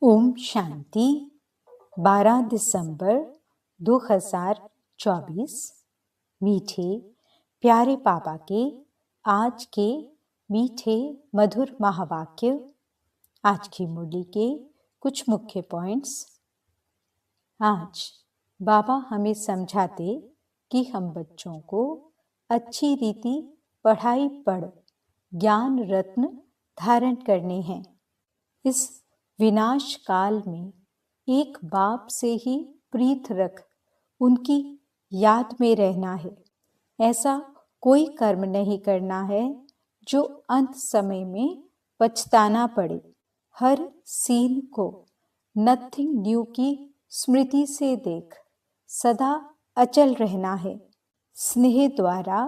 ओम शांति। 12 दिसंबर 2024। मीठे प्यारे पापा के आज के मीठे मधुर महावाक्य। आज की मुरली के कुछ मुख्य पॉइंट्स। आज बाबा हमें समझाते कि हम बच्चों को अच्छी रीति पढ़ाई पढ़ ज्ञान रत्न धारण करने हैं। इस विनाश काल में एक बाप से ही प्रीत रख उनकी याद में रहना है। ऐसा कोई कर्म नहीं करना है जो अंत समय में पछताना पड़े। हर सीन को नथिंग न्यू की स्मृति से देख सदा अचल रहना है। स्नेह द्वारा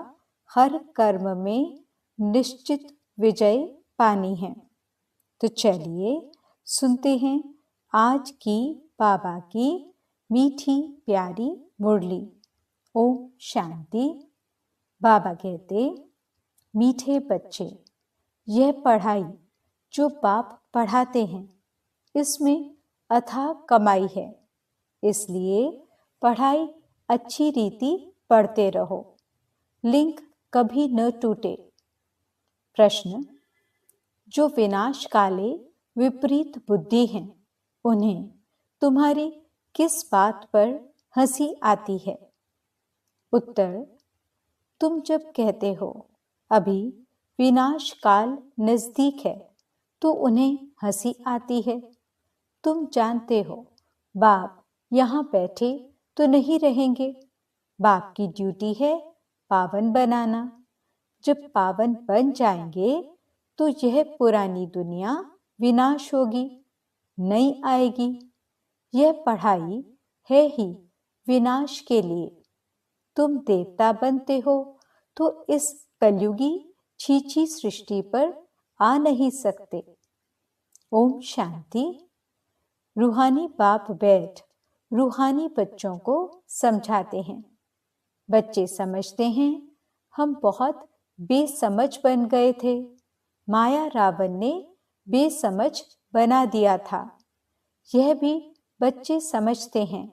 हर कर्म में निश्चित विजय पानी है। तो चलिए सुनते हैं आज की बाबा की मीठी प्यारी मुरली। ओम शांति। बाबा कहते, मीठे बच्चे, यह पढ़ाई जो बाप पढ़ाते हैं इसमें अथाह कमाई है, इसलिए पढ़ाई अच्छी रीति पढ़ते रहो, लिंक कभी न टूटे। प्रश्न, जो विनाश काले विपरीत बुद्धि हैं उन्हें तुम्हारी किस बात पर हंसी आती है? उत्तर, तुम जब कहते हो अभी विनाश काल नजदीक है तो उन्हें हंसी आती है। तुम जानते हो बाप यहाँ बैठे तो नहीं रहेंगे, बाप की ड्यूटी है पावन बनाना। जब पावन बन जाएंगे तो यह पुरानी दुनिया विनाश होगी, नई आएगी। यह पढ़ाई है ही विनाश के लिए। तुम देवता बनते हो तो इस कलयुगी छीछी सृष्टि पर आ नहीं सकते। ओम शांति। रूहानी बाप बैठ रूहानी बच्चों को समझाते हैं। बच्चे समझते हैं हम बहुत बेसमझ बन गए थे, माया रावण ने बेसमझ बना दिया था। यह भी बच्चे समझते हैं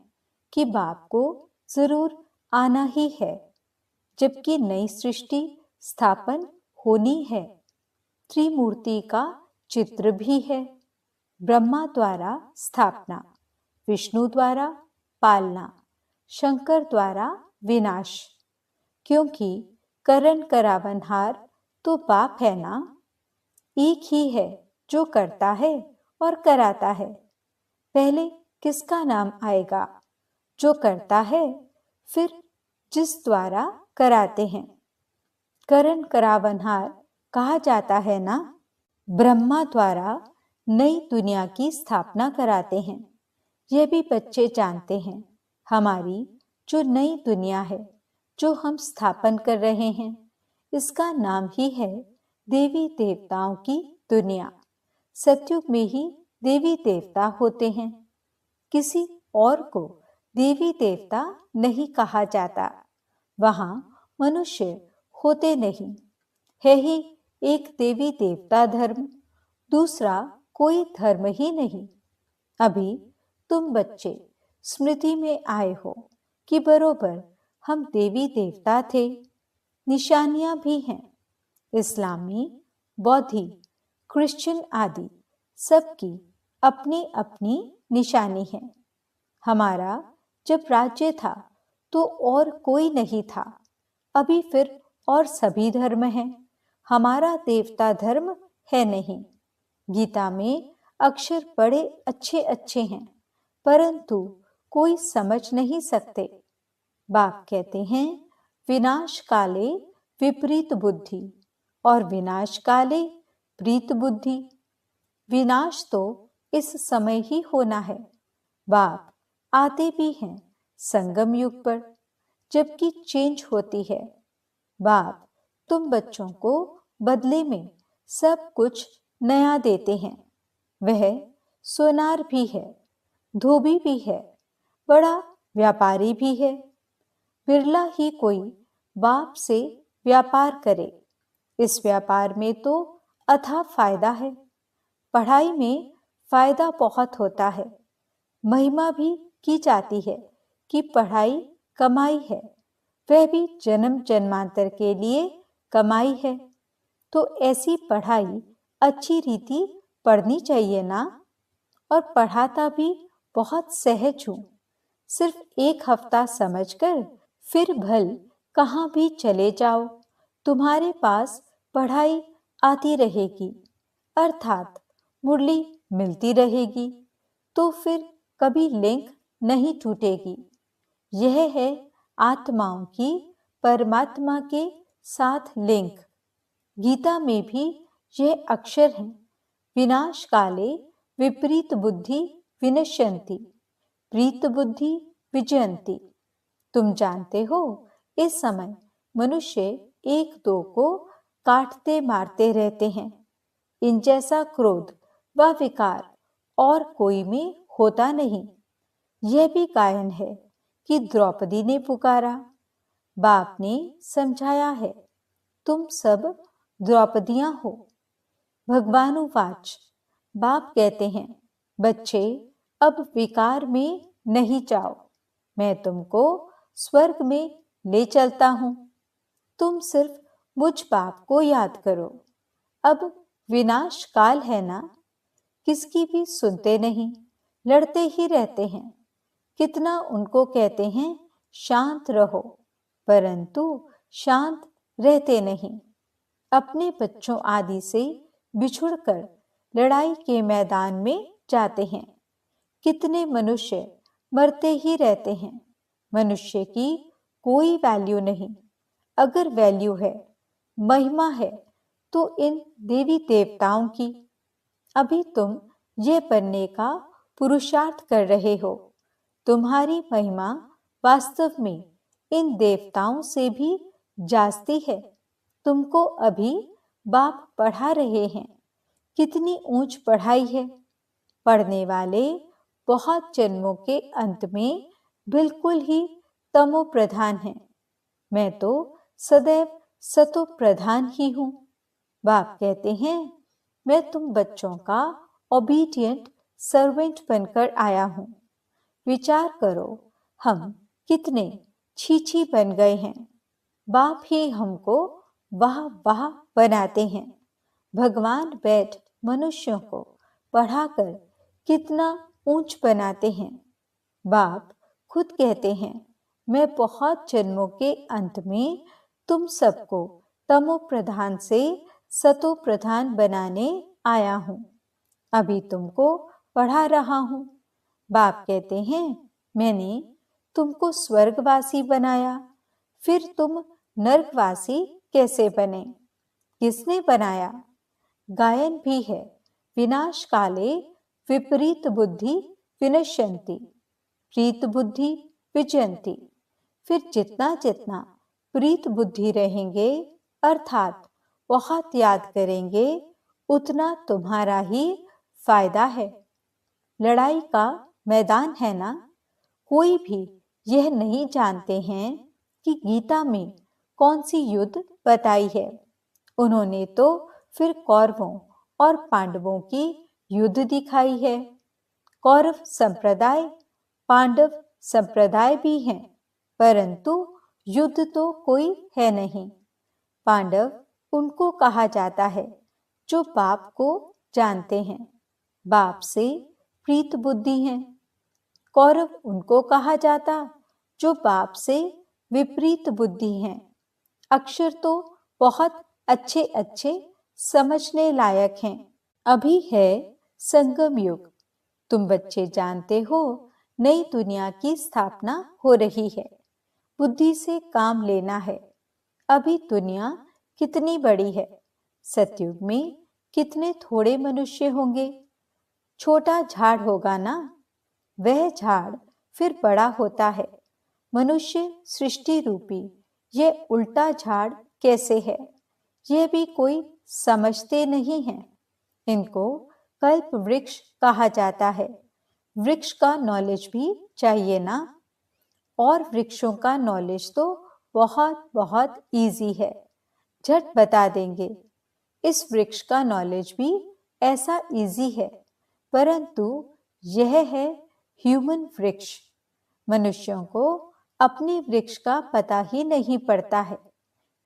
कि बाप को जरूर आना ही है, जबकि नई सृष्टि स्थापन होनी है। त्रिमूर्ति का चित्र भी है, ब्रह्मा द्वारा स्थापना, विष्णु द्वारा पालना, शंकर द्वारा विनाश। क्योंकि करण करावनहार तो बाप है ना, एक ही है जो करता है और कराता है। पहले किसका नाम आएगा? जो करता है, फिर जिस द्वारा कराते हैं। करण करावनहार कहा जाता है ना। ब्रह्मा द्वारा नई दुनिया की स्थापना कराते हैं। यह भी बच्चे जानते हैं हमारी जो नई दुनिया है जो हम स्थापन कर रहे हैं, इसका नाम ही है देवी देवताओं की दुनिया। सतयुग में ही देवी देवता होते हैं, किसी और को देवी देवता नहीं कहा जाता। वहां मनुष्य होते नहीं, है ही एक देवी देवता धर्म, दूसरा कोई धर्म ही नहीं। अभी तुम बच्चे स्मृति में आए हो कि बरोबर हम देवी देवता थे। निशानियां भी हैं, इस्लामी, बौद्धि, क्रिश्चियन आदि सबकी अपनी अपनी निशानी है। हमारा जब राज्य था तो और कोई नहीं था, अभी फिर और सभी धर्म हैं, हमारा देवता धर्म है नहीं। गीता में अक्षर बड़े अच्छे अच्छे हैं, परंतु कोई समझ नहीं सकते। बाप कहते हैं विनाश काले विपरीत बुद्धि और विनाश काले प्रीत बुद्धि। विनाश तो इस समय ही होना है। बाप आते भी हैं संगम युग पर, जबकि चेंज होती है। बाप तुम बच्चों को बदले में सब कुछ नया देते हैं। वह सोनार भी है, धोबी भी है, बड़ा व्यापारी भी है। बिरला ही कोई बाप से व्यापार करे। इस व्यापार में तो अथाह फायदा है। पढ़ाई में फायदा बहुत होता है। महिमा भी की जाती है कि पढ़ाई कमाई है, वह भी जन्म जन्मांतर के लिए कमाई है। तो ऐसी पढ़ाई अच्छी रीति पढ़नी चाहिए ना। और पढ़ाता भी बहुत सहज हूँ। सिर्फ 1 हफ्ता समझकर फिर भल कहाँ भी चले जाओ, तुम्हारे पास पढ़ाई आती रहेगी, अर्थात मुरली मिलती रहेगी, तो फिर कभी लिंक नहीं टूटेगी। यह है आत्माओं की परमात्मा के साथ लिंक। गीता में भी यह अक्षर हैं, विनाश काले विपरीत बुद्धि विनश्यन्ति, प्रीत बुद्धि विजयन्ति। तुम जानते हो, इस समय मनुष्य 1-2 को काटते मारते रहते हैं। इन जैसा क्रोध व विकार और कोई में होता नहीं। यह भी गायन है कि द्रौपदी ने पुकारा, बाप ने समझाया है, तुम सब द्रौपदियां हो। भगवानुवाच, बाप कहते हैं, बच्चे अब विकार में नहीं जाओ, मैं तुमको स्वर्ग में ले चलता हूं। तुम सिर्फ मुझ बाप को याद करो। अब विनाश काल है ना, किसकी भी सुनते नहीं, लड़ते ही रहते हैं। कितना उनको कहते हैं शांत रहो, परंतु शांत रहते नहीं। अपने बच्चों आदि से बिछुड़कर लड़ाई के मैदान में जाते हैं। कितने मनुष्य मरते ही रहते हैं। मनुष्य की कोई वैल्यू नहीं। अगर वैल्यू है, महिमा है, तो इन देवी देवताओं की। अभी तुम यह बनने का पुरुषार्थ कर रहे हो। तुम्हारी महिमा वास्तव में इन देवताओं से भी जास्ती है। तुमको अभी बाप पढ़ा रहे हैं। कितनी ऊंच पढ़ाई है। पढ़ने वाले बहुत जन्मों के अंत में बिल्कुल ही तमो प्रधान हैं। मैं तो सदैव सतो प्रधान ही हूँ। बाप कहते हैं, मैं तुम बच्चों का ओबीडिएंट सर्वेंट बनकर आया हूँ। विचार करो, हम कितने छीछी बन गए हैं। बाप ही हमको वाह वाह बनाते हैं। भगवान बैठ मनुष्यों को पढ़ाकर कितना ऊंच बनाते हैं। बाप खुद कहते हैं, मैं बहुत जन्मों के अंत में तुम सबको तमो प्रधान से सतो प्रधान बनाने आया हूं। अभी तुमको पढ़ा रहा हूं। बाप कहते हैं, मैंने तुमको स्वर्गवासी बनाया, फिर तुम नरकवासी कैसे बने? किसने बनाया? गायन भी है, विनाश काले विपरीत बुद्धि विनश्यन्ति, प्रीत बुद्धि विजयन्ति। फिर जितना जितना प्रीत बुद्धि रहेंगे, अर्थात बहुत याद करेंगे, उतना तुम्हारा ही फायदा है। लड़ाई का मैदान है ना। कोई भी यह नहीं जानते हैं कि गीता में कौन सी युद्ध बताई है। उन्होंने तो फिर कौरवों और पांडवों की युद्ध दिखाई है। कौरव संप्रदाय, पांडव संप्रदाय भी हैं, परंतु युद्ध तो कोई है नहीं। पांडव उनको कहा जाता है जो बाप को जानते हैं, बाप से प्रीत बुद्धि हैं। कौरव उनको कहा जाता जो बाप से विपरीत बुद्धि हैं। अक्षर तो बहुत अच्छे अच्छे समझने लायक हैं। अभी है संगम युग। तुम बच्चे जानते हो, नई दुनिया की स्थापना हो रही है। बुद्धि से काम लेना है। अभी दुनिया कितनी बड़ी है। सतयुग में कितने थोड़े मनुष्य होंगे। छोटा झाड़ होगा ना, वह झाड़ फिर बड़ा होता है। मनुष्य सृष्टि रूपी यह उल्टा झाड़ कैसे है, यह भी कोई समझते नहीं है। इनको कल्प वृक्ष कहा जाता है। वृक्ष का नॉलेज भी चाहिए ना। और वृक्षों का नॉलेज तो बहुत बहुत इजी है, झट बता देंगे। इस वृक्ष का नॉलेज भी ऐसा इजी है, परंतु यह है ह्यूमन वृक्ष। मनुष्यों को अपने वृक्ष का पता ही नहीं पड़ता है।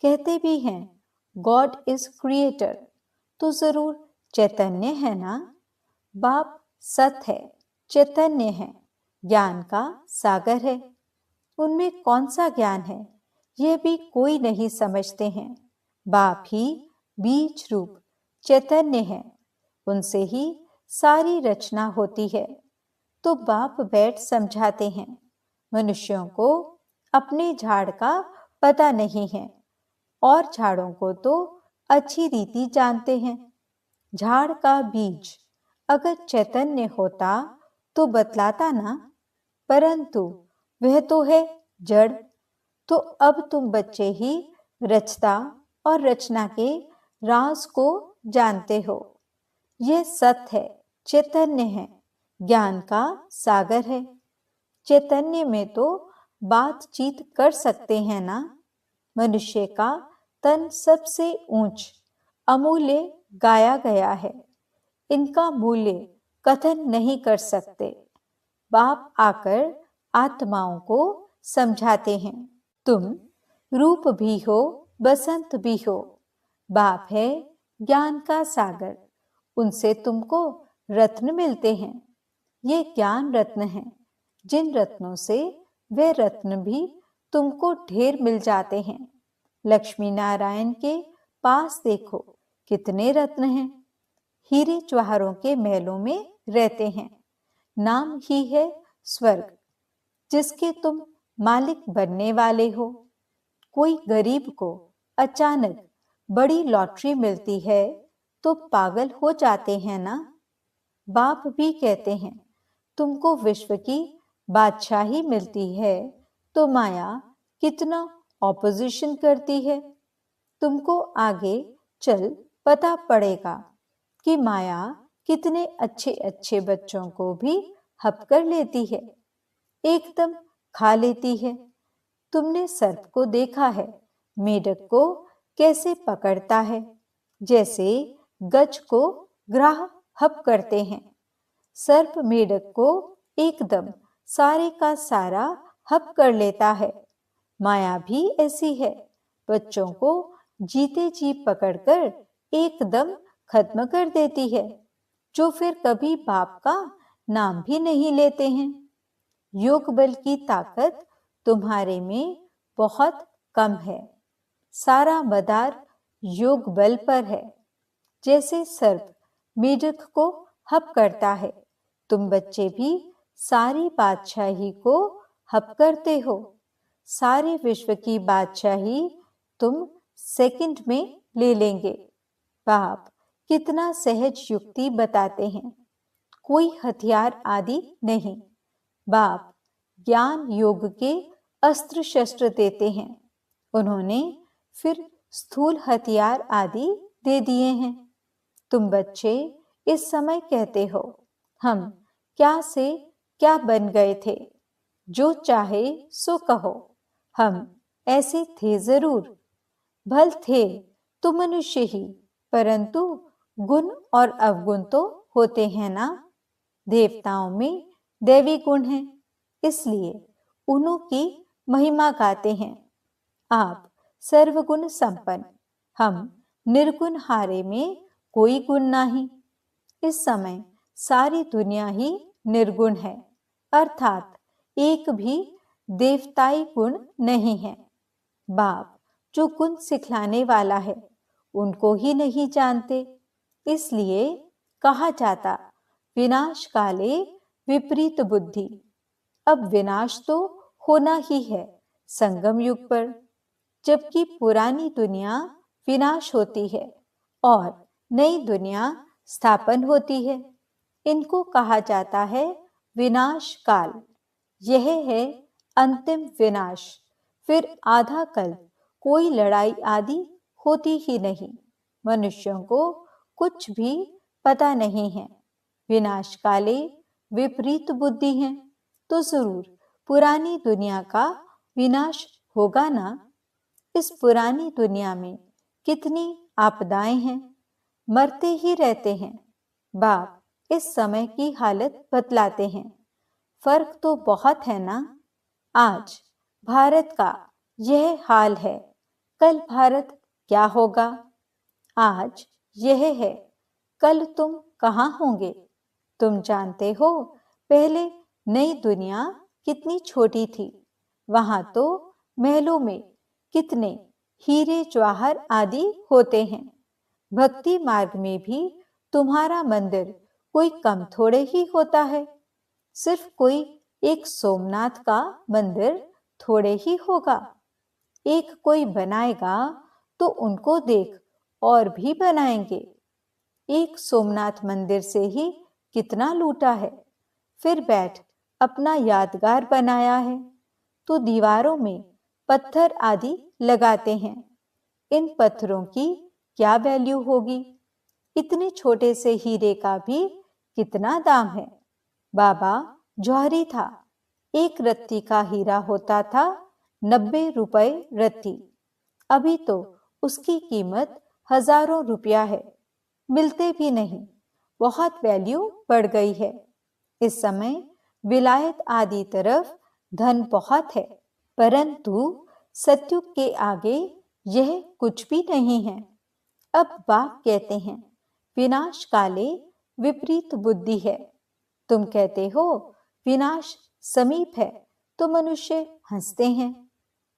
कहते भी हैं गॉड इज क्रिएटर, तो जरूर चैतन्य है ना। बाप सत है, चैतन्य है, ज्ञान का सागर है। उनमें कौन सा ज्ञान है यह भी कोई नहीं समझते हैं। बाप ही बीज रूप चैतन्य है, उनसे ही सारी रचना होती है। तो बाप बैठ समझाते हैं, मनुष्यों को अपने झाड़ का पता नहीं है और झाड़ों को तो अच्छी रीति जानते हैं। झाड़ का बीज अगर चैतन्य होता तो बतलाता ना, परंतु वह तो है जड़। तो अब तुम बच्चे ही रचता और रचना के राज को जानते हो। यह सत्य है, चैतन्य है, ज्ञान का सागर है। चैतन्य में तो बातचीत कर सकते हैं ना। मनुष्य का तन सबसे ऊंच अमूल्य गाया गया है, इनका मूल्य कथन नहीं कर सकते। बाप आकर आत्माओं को समझाते हैं, तुम रूप भी हो बसंत भी हो। बाप है ज्ञान का सागर, उनसे तुमको रत्न मिलते हैं। ये ज्ञान रत्न हैं, जिन रत्नों से वे रत्न भी तुमको ढेर मिल जाते हैं। लक्ष्मी नारायण के पास देखो कितने रत्न हैं। हीरे ज्वाहरों के महलों में रहते हैं। नाम ही है स्वर्ग, जिसके तुम मालिक बनने वाले हो। कोई गरीब को अचानक बड़ी लॉटरी मिलती है तो पागल हो जाते हैं ना। बाप भी कहते हैं, तुमको विश्व की बादशाही मिलती है तो माया कितना ऑपोजिशन करती है। तुमको आगे चल पता पड़ेगा कि माया कितने अच्छे अच्छे बच्चों को भी हप कर लेती है, एकदम खा लेती है। तुमने सर्प को देखा है, मेढक को कैसे पकड़ता है, जैसे गज को ग्राह हप करते हैं। सर्प मेढक को एकदम सारे का सारा हप कर लेता है। माया भी ऐसी है, बच्चों को जीते जी पकड़कर एकदम खत्म कर देती है, जो फिर कभी बाप का नाम भी नहीं लेते हैं। योग बल की ताकत तुम्हारे में बहुत कम है, सारा मदार योग बल पर है। जैसे सर्प मेढक को हप करता है, तुम बच्चे भी सारी बादशाही को हप करते हो। सारे विश्व की बादशाही तुम सेकंड में ले लेंगे। बाप कितना सहज युक्ति बताते हैं, कोई हथियार आदि नहीं। बाप ज्ञान योग के अस्त्र शस्त्र देते हैं, उन्होंने फिर स्थूल हथियार आदि दे दिए हैं। तुम बच्चे इस समय कहते हो, हम क्या से क्या बन गए थे, जो चाहे सो कहो। हम ऐसे थे जरूर, भल थे तो मनुष्य ही, परंतु गुण और अवगुण तो होते हैं ना। देवताओं में दैवी गुण हैं, इसलिए उन्हों की महिमा गाते हैं। आप सर्वगुण संपन्न, हम निर्गुण हारे में कोई गुण नहीं। इस समय सारी दुनिया ही निर्गुण है, अर्थात एक भी देवताई गुण नहीं है। बाप जो गुण सिखलाने वाला है उनको ही नहीं जानते, इसलिए कहा जाता विनाश काले विपरीत बुद्धि। अब विनाश तो होना ही है संगम युग पर, जबकि पुरानी दुनिया विनाश होती है और नई दुनिया स्थापन होती है। इनको कहा जाता है विनाश काल। यह है अंतिम विनाश, फिर आधा कल कोई लड़ाई आदि होती ही नहीं। मनुष्यों को कुछ भी पता नहीं है। विनाश काले विपरीत बुद्धि है, तो जरूर पुरानी दुनिया का विनाश होगा ना। इस पुरानी दुनिया में कितनी आपदाएं हैं, मरते ही रहते हैं। बाप इस समय की हालत बतलाते हैं। फर्क तो बहुत है ना। आज भारत का यह हाल है, कल भारत क्या होगा? आज यह है, कल तुम कहाँ होंगे? तुम जानते हो, पहले नई दुनिया कितनी छोटी थी। वहां तो महलों में कितने हीरे जवाहर आदि होते हैं। भक्ति मार्ग में भी तुम्हारा मंदिर कोई कम थोड़े ही होता है। सिर्फ कोई एक सोमनाथ का मंदिर थोड़े ही होगा। एक कोई बनाएगा तो उनको देख और भी बनाएंगे। एक सोमनाथ मंदिर से ही कितना लूटा है। फिर बैठ अपना यादगार बनाया है तो दीवारों में पत्थर आदि लगाते हैं। इन पत्थरों की क्या वैल्यू होगी? इतने छोटे से हीरे का भी कितना दाम है। बाबा जौहरी था। एक रत्ती का हीरा होता था 90 रुपए रत्ती। अभी तो उसकी कीमत हजारों रुपया है। मिलते भी नहीं। बहुत वैल्यू बढ़ गई है। इस समय विलायत आदि तरफ धन बहुत है, परंतु सतयुग के आगे यह कुछ भी नहीं है। अब बाप कहते हैं, विनाश काले विपरीत बुद्धि है। तुम कहते हो विनाश समीप है तो मनुष्य हंसते हैं।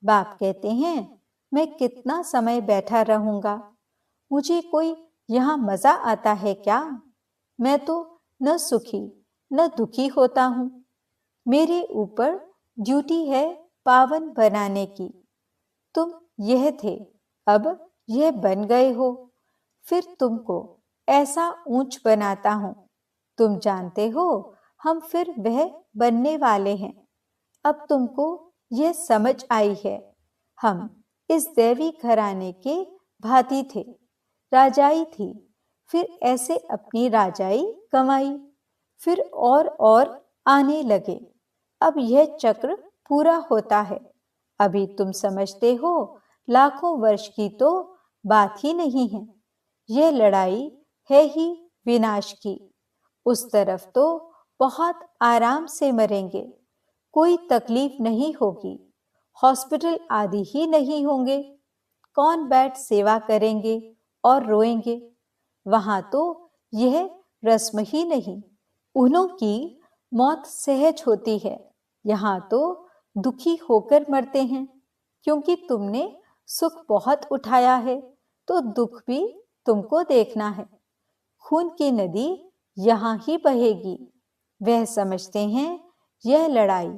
बाप कहते हैं, मैं कितना समय बैठा रहूंगा? मुझे कोई यहाँ मजा आता है क्या? मैं तो न सुखी न दुखी होता हूँ। मेरे ऊपर ड्यूटी है पावन बनाने की। तुम यह थे, अब यह बन गए हो। फिर तुमको ऐसा ऊंच बनाता हूँ। तुम जानते हो, हम फिर वह बनने वाले हैं। अब तुमको यह समझ आई है। हम इस दैवी घराने के भांति थे। राजाई थी, फिर ऐसे अपनी राजाई कमाई, फिर और आने लगे। अब यह चक्र पूरा होता है। अभी तुम समझते हो, लाखों वर्ष की तो बात ही नहीं है। यह लड़ाई है ही विनाश की। उस तरफ तो बहुत आराम से मरेंगे, कोई तकलीफ नहीं होगी। हॉस्पिटल आदि ही नहीं होंगे। कौन बैठ सेवा करेंगे और रोएंगे? वहां तो यह रस्म ही नहीं। उन्हों की मौत सहज होती है। यहाँ तो दुखी होकर मरते हैं, क्योंकि तुमने सुख बहुत उठाया है तो दुख भी तुमको देखना है। खून की नदी यहाँ ही बहेगी। वह समझते हैं यह लड़ाई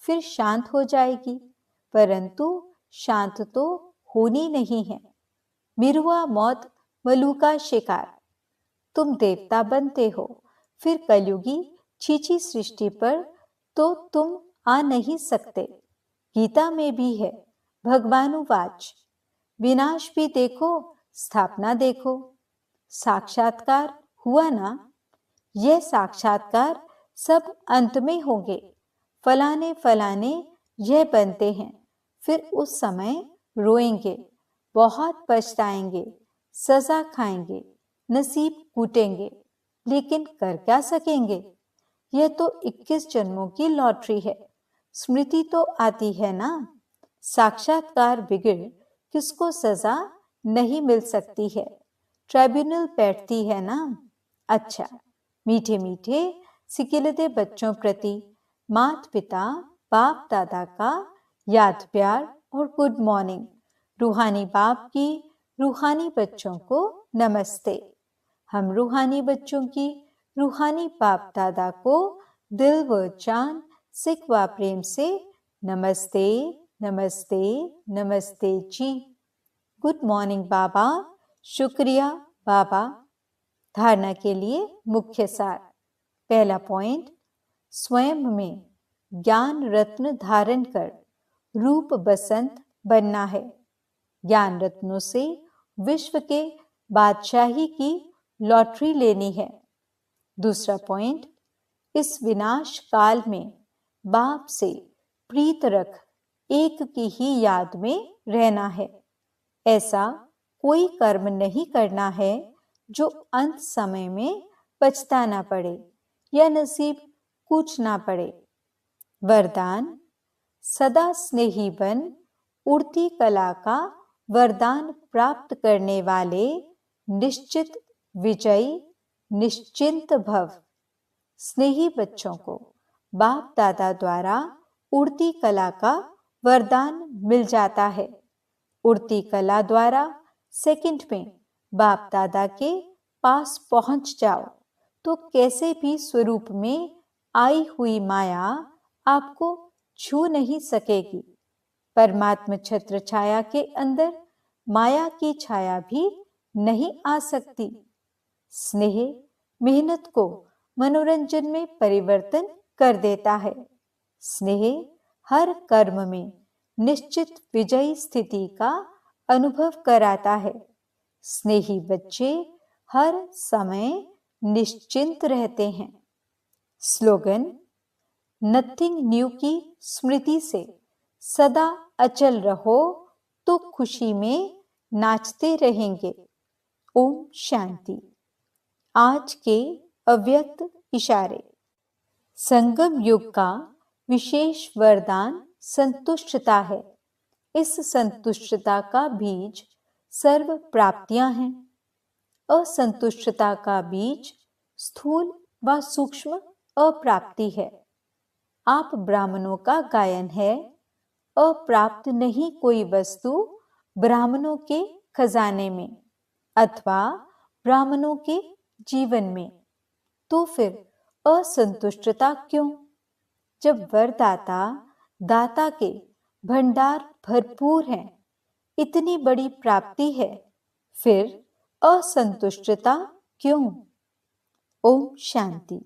फिर शांत हो जाएगी, परंतु शांत तो होनी नहीं है। मिरुआ मौत मलूका शिकार। तुम देवता बनते हो, फिर कलयुगी छीछी सृष्टि पर तो तुम आ नहीं सकते। गीता में भी है, भगवानुवाच, विनाश भी देखो स्थापना देखो। साक्षात्कार हुआ ना? यह साक्षात्कार सब अंत में होंगे। फलाने फलाने यह बनते हैं, फिर उस समय रोएंगे, बहुत पछताएंगे, सजा खाएंगे, नसीब कूटेंगे, लेकिन कर क्या सकेंगे? यह तो 21 जन्मों की लॉटरी है। स्मृति तो आती है ना। साक्षात्कार बिगड़ किसको सजा नहीं मिल सकती है। ट्राइब्यूनल बैठती है ना। अच्छा, मीठे मीठे सिकिलते बच्चों प्रति माता पिता बाप दादा का याद प्यार और गुड मॉर्निंग। रूहानी बाप की रूहानी बच्चों को नमस्ते। हम रूहानी बच्चों की रूहानी बाप दादा को दिल व जान सिक व प्रेम से नमस्ते नमस्ते नमस्ते जी। गुड मॉर्निंग बाबा। शुक्रिया बाबा। धारणा के लिए मुख्य सार। पहला पॉइंट, स्वयं में ज्ञान रत्न धारण कर रूप बसंत बनना है। ज्ञान रत्नों से विश्व के बादशाही की लॉटरी लेनी है। दूसरा पॉइंट, इस विनाश काल में बाप से प्रीत रख एक की ही याद में रहना है। ऐसा कोई कर्म नहीं करना है जो अंत समय में पछताना पड़े या नसीब कूचना पड़े। वरदान: सदा स्नेही बन, उड़ती कला का वरदान प्राप्त करने वाले निश्चित विजयी निश्चिंत भव। स्नेही बच्चों को बाप दादा द्वारा उड़ती कला का वरदान मिल जाता है। उड़ती कला द्वारा सेकंड में बाप दादा के पास पहुंच जाओ तो कैसे भी स्वरूप में आई हुई माया आपको छू नहीं सकेगी। परमात्म छत्र छाया के अंदर माया की छाया भी नहीं आ सकती। स्नेह मेहनत को मनोरंजन में परिवर्तन कर देता है। स्नेह हर कर्म में निश्चित विजयी स्थिति का अनुभव कराता है। स्नेही बच्चे हर समय निश्चिंत रहते हैं। स्लोगन: नथिंग न्यू की स्मृति से सदा अचल रहो तो खुशी में नाचते रहेंगे। ओम शांति। आज के अव्यक्त इशारे। संगम युग का विशेष वरदान संतुष्टता है। इस संतुष्टता का बीज सर्व प्राप्तियां हैं। असंतुष्टता का बीज स्थूल व सूक्ष्म अप्राप्ति है। आप ब्राह्मणों का गायन है, अप्राप्त नहीं कोई वस्तु ब्राह्मणों के खजाने में अथवा ब्राह्मणों के जीवन में, तो फिर असंतुष्टता क्यों? जब वरदाता दाता के भंडार भरपूर हैं, इतनी बड़ी प्राप्ति है, फिर असंतुष्टता क्यों? ओम शांति।